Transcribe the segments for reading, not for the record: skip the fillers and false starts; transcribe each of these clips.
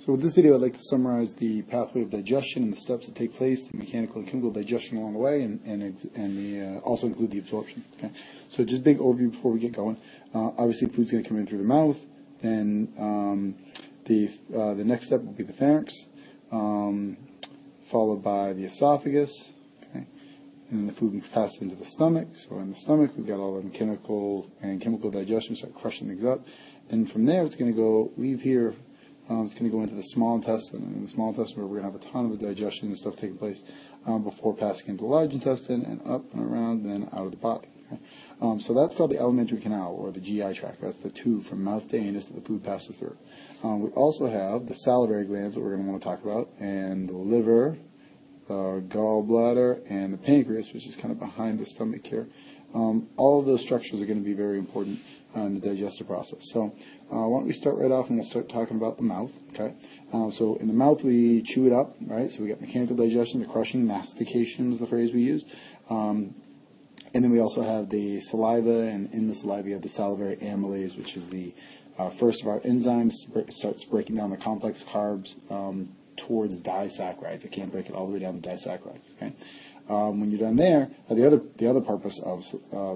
So with this video, I'd like to summarize the pathway of digestion and the steps that take place, the mechanical and chemical digestion along the way, and also include the absorption. Okay, so just a big overview before we get going. Obviously, food's going to come in through the mouth. Then the next step will be the pharynx, followed by the esophagus. Okay, and then the food will pass into the stomach. So in the stomach, we've got all the mechanical and chemical digestion, start crushing things up. And from there, it's going to leave here. It's going to go into the small intestine, and in the small intestine where we're going to have a ton of the digestion and stuff taking place before passing into the large intestine and up and around and then out of the body. Okay? So that's called the alimentary canal, or the GI tract. That's the tube from mouth to anus that the food passes through. We also have the salivary glands that we're going to want to talk about, and the liver, the gallbladder, and the pancreas, which is kind of behind the stomach here. All of those structures are going to be very important in the digestive process. So why don't we start right off, and we'll start talking about the mouth. Okay. So in the mouth we chew it up, right? So we got mechanical digestion, the crushing, mastication is the phrase we used. And then we also have the saliva, and in the saliva you have the salivary amylase, which is the first of our enzymes. Starts breaking down the complex carbs towards disaccharides. It can't break it all the way down to disaccharides. Okay. When you're done there, the other purpose of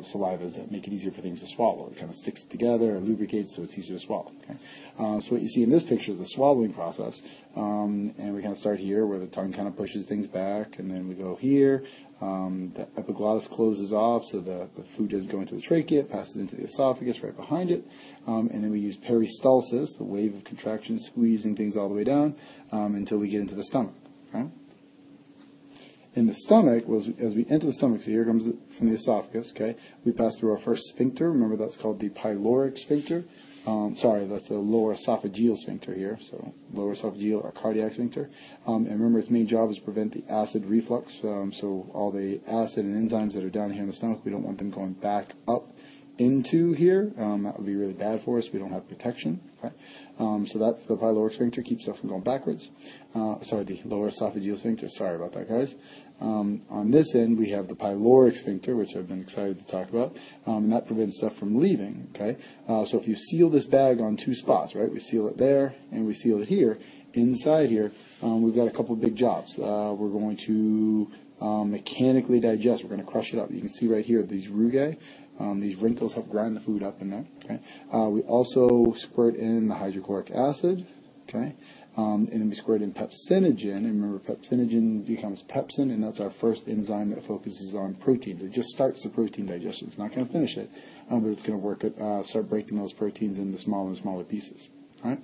saliva is to make it easier for things to swallow. It kind of sticks it together, or lubricates, so it's easier to swallow. Okay? So what you see in this picture is the swallowing process, and we kind of start here where the tongue kind of pushes things back, and then we go here. The epiglottis closes off, so the food doesn't go into the trachea, it passes into the esophagus right behind it, and then we use peristalsis, the wave of contraction, squeezing things all the way down until we get into the stomach. Okay? In the stomach, as we enter the stomach, so here comes from the esophagus, okay, we pass through our first sphincter. Remember, that's called the pyloric sphincter. That's the lower esophageal sphincter here. So lower esophageal or cardiac sphincter. And remember, its main job is to prevent the acid reflux. So all the acid and enzymes that are down here in the stomach, we don't want them going back up into here. That would be really bad for us. We don't have protection. Okay? So that's the pyloric sphincter, keeps stuff from going backwards. The lower esophageal sphincter. Sorry about that, guys. On this end, we have the pyloric sphincter, which I've been excited to talk about, and that prevents stuff from leaving. Okay, so if you seal this bag on two spots, right? We seal it there, and we seal it here. Inside here, we've got a couple of big jobs. We're going to mechanically digest. We're going to crush it up. You can see right here these rugae. These wrinkles help grind the food up in there. Okay, we also squirt in the hydrochloric acid. Okay. And then we squirt in pepsinogen, and remember, pepsinogen becomes pepsin, and that's our first enzyme that focuses on proteins. It just starts the protein digestion. It's not going to finish it, but it's going to start breaking those proteins into smaller and smaller pieces. All right?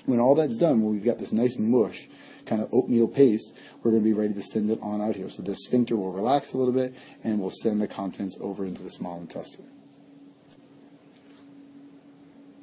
When all that's done, when we've got this nice mush, kind of oatmeal paste, we're going to be ready to send it on out here. So the sphincter will relax a little bit, and we'll send the contents over into the small intestine.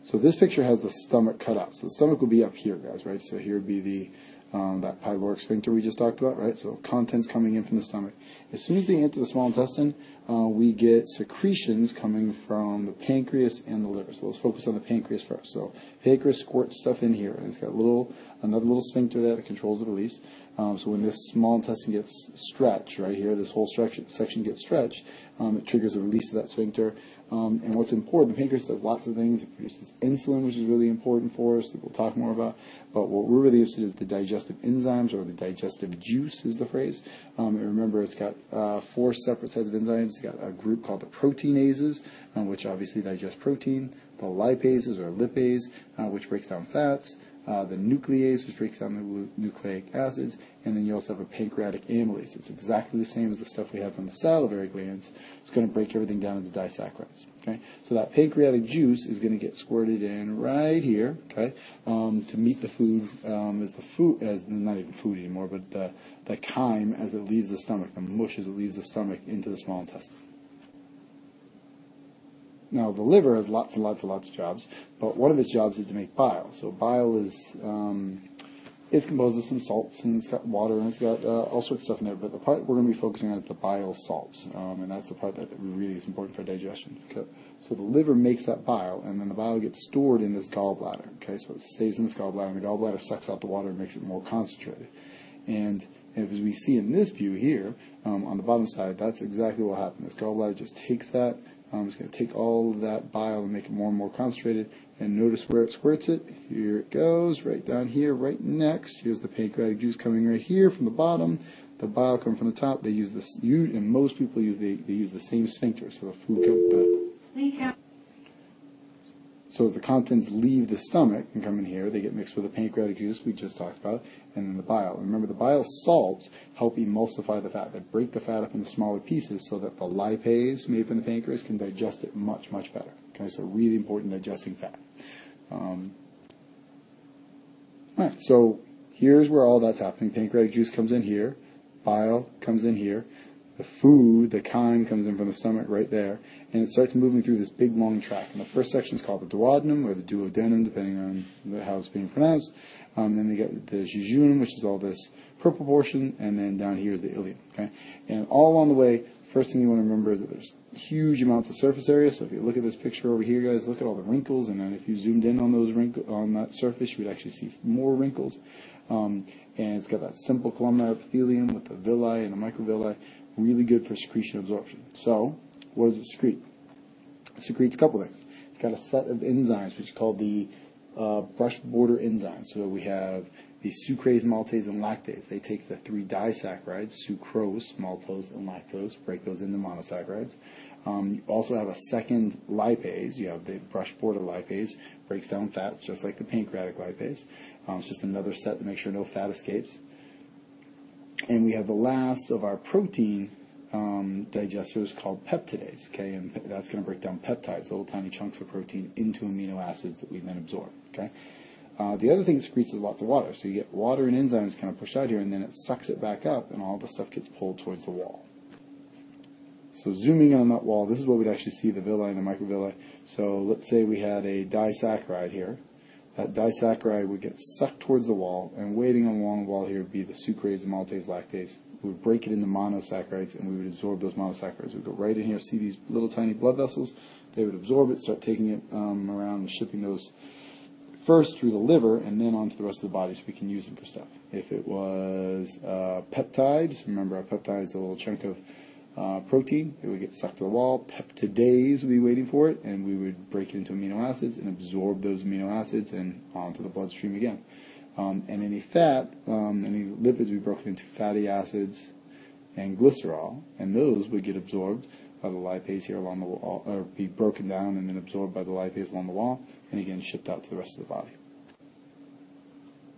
So this picture has the stomach cut out. So the stomach will be up here, guys, right? So here would be that pyloric sphincter we just talked about, right? So contents coming in from the stomach. As soon as they enter the small intestine, we get secretions coming from the pancreas and the liver. So let's focus on the pancreas first. So pancreas squirts stuff in here, and it's got another little sphincter there that controls the release. So when this small intestine gets stretched, right here, this whole section gets stretched, it triggers the release of that sphincter. And what's important, the pancreas does lots of things. It produces insulin, which is really important for us, that we'll talk more about. But what we're really interested in is the digestive enzymes, or the digestive juice is the phrase. And remember, it's got 4 separate sets of enzymes. It's got a group called the proteinases, which obviously digest protein. The lipases, or lipase, which breaks down fats. The nuclease, which breaks down the nucleic acids, and then you also have a pancreatic amylase. It's exactly the same as the stuff we have from the salivary glands. It's going to break everything down into disaccharides. Okay, so that pancreatic juice is going to get squirted in right here. Okay, to meet the food as not even food anymore, but the chyme as it leaves the stomach, the mush as it leaves the stomach into the small intestine. Now, the liver has lots and lots and lots of jobs, but one of its jobs is to make bile. So bile is it's composed of some salts, and it's got water, and it's got all sorts of stuff in there. But the part we're going to be focusing on is the bile salts, and that's the part that really is important for digestion. Okay, so the liver makes that bile, and then the bile gets stored in this gallbladder. Okay, so it stays in this gallbladder, and the gallbladder sucks out the water and makes it more concentrated. And as we see in this view here, on the bottom side, that's exactly what happened. This gallbladder just takes that. It's going to take all of that bile and make it more and more concentrated, And notice where it squirts it. Here it goes, right down here, right next. Here's the pancreatic juice coming right here from the bottom. The bile coming from the top. They use this, and most people use they use the same sphincter. So the food so as the contents leave the stomach and come in here, they get mixed with the pancreatic juice we just talked about, and then the bile. And remember, the bile salts help emulsify the fat. They break the fat up into smaller pieces so that the lipase made from the pancreas can digest it much, much better. Okay, so really important digesting fat. All right, so here's where all that's happening. Pancreatic juice comes in here. Bile comes in here. The food, the chyme, comes in from the stomach right there, and it starts moving through this big long tract. And the first section is called the duodenum, or the duodenum, depending on how it's being pronounced. Then they get the jejunum, which is all this purple portion, and then down here is the ileum. Okay, and all along the way, first thing you want to remember is that there's huge amounts of surface area. So if you look at this picture over here, guys, look at all the wrinkles, and then if you zoomed in on those wrinkles on that surface, you would actually see more wrinkles. And it's got that simple columnar epithelium with the villi and the microvilli. Really good for secretion absorption. So, what does it secrete? It secretes a couple things. It's got a set of enzymes, which is called the brush border enzymes. So we have the sucrase, maltase, and lactase. They take the three disaccharides, sucrose, maltose, and lactose, break those into monosaccharides. You also have a second lipase. You have the brush border lipase, breaks down fats just like the pancreatic lipase. It's just another set to make sure no fat escapes. And we have the last of our protein digesters called peptidase, okay, and that's going to break down peptides, little tiny chunks of protein, into amino acids that we then absorb, okay. The other thing it secretes is lots of water, so you get water and enzymes kind of pushed out here, and then it sucks it back up, and all the stuff gets pulled towards the wall. So zooming in on that wall, this is what we'd actually see, the villi and the microvilli. So let's say we had a disaccharide here. That disaccharide would get sucked towards the wall, and waiting along the wall here would be the sucrase, the maltase, lactase. We would break it into monosaccharides, and we would absorb those monosaccharides. We'd go right in here, see these little tiny blood vessels. They would absorb it, start taking it around and shipping those first through the liver, and then onto the rest of the body so we can use them for stuff. If it was peptides, remember our peptide is a little chunk of protein, it would get sucked to the wall. Peptidase would be waiting for it, and we would break it into amino acids and absorb those amino acids and onto the bloodstream again. And any fat, any lipids, we broke it into fatty acids and glycerol, and those would get absorbed by the lipase here along the wall, or be broken down and then absorbed by the lipase along the wall, and again shipped out to the rest of the body.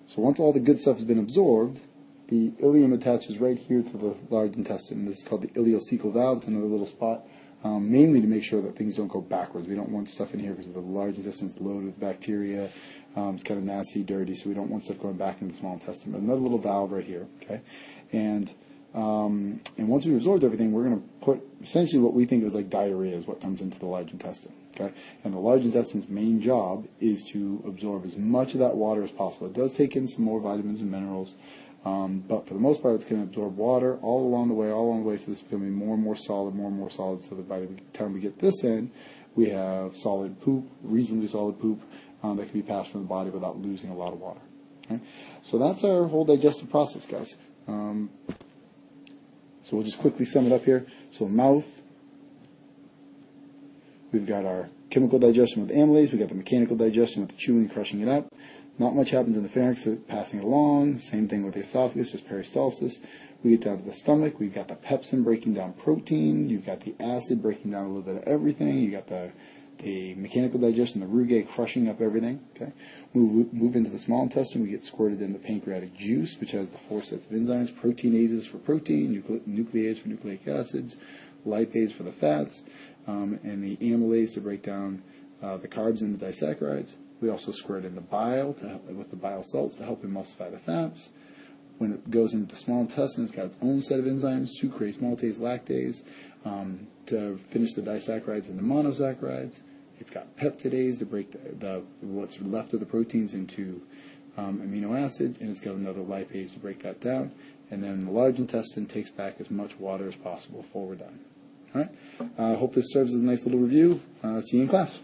So once all the good stuff has been absorbed, the ileum attaches right here to the large intestine. This is called the ileocecal valve. It's another little spot, mainly to make sure that things don't go backwards. We don't want stuff in here because the large intestine is loaded with bacteria. It's kind of nasty, dirty, so we don't want stuff going back into the small intestine. But another little valve right here, okay? And once we've absorbed everything, we're going to put essentially what we think is like diarrhea is what comes into the large intestine, okay? And the large intestine's main job is to absorb as much of that water as possible. It does take in some more vitamins and minerals, but for the most part, it's going to absorb water all along the way, so this is going to be more and more solid, so that by the time we get this in, we have solid poop, reasonably solid poop, that can be passed from the body without losing a lot of water. Okay? So that's our whole digestive process, guys. So we'll just quickly sum it up here. So mouth, we've got our chemical digestion with amylase, we've got the mechanical digestion with the chewing, crushing it up. Not much happens in the pharynx, so passing it along. Same thing with the esophagus, just peristalsis. We get down to the stomach. We've got the pepsin breaking down protein. You've got the acid breaking down a little bit of everything. You've got the mechanical digestion, the rugae crushing up everything. Okay, we move into the small intestine. We get squirted in the pancreatic juice, which has the 4 sets of enzymes: proteinases for protein, nuclease for nucleic acids, lipase for the fats, and the amylase to break down the carbs and the disaccharides. We also squirt in the bile with the bile salts to help emulsify the fats. When it goes into the small intestine, it's got its own set of enzymes: sucrase, maltase, lactase, to finish the disaccharides into monosaccharides. It's got peptidase to break what's left of the proteins into amino acids, and it's got another lipase to break that down. And then the large intestine takes back as much water as possible before we're done. All right. I hope this serves as a nice little review. See you in class.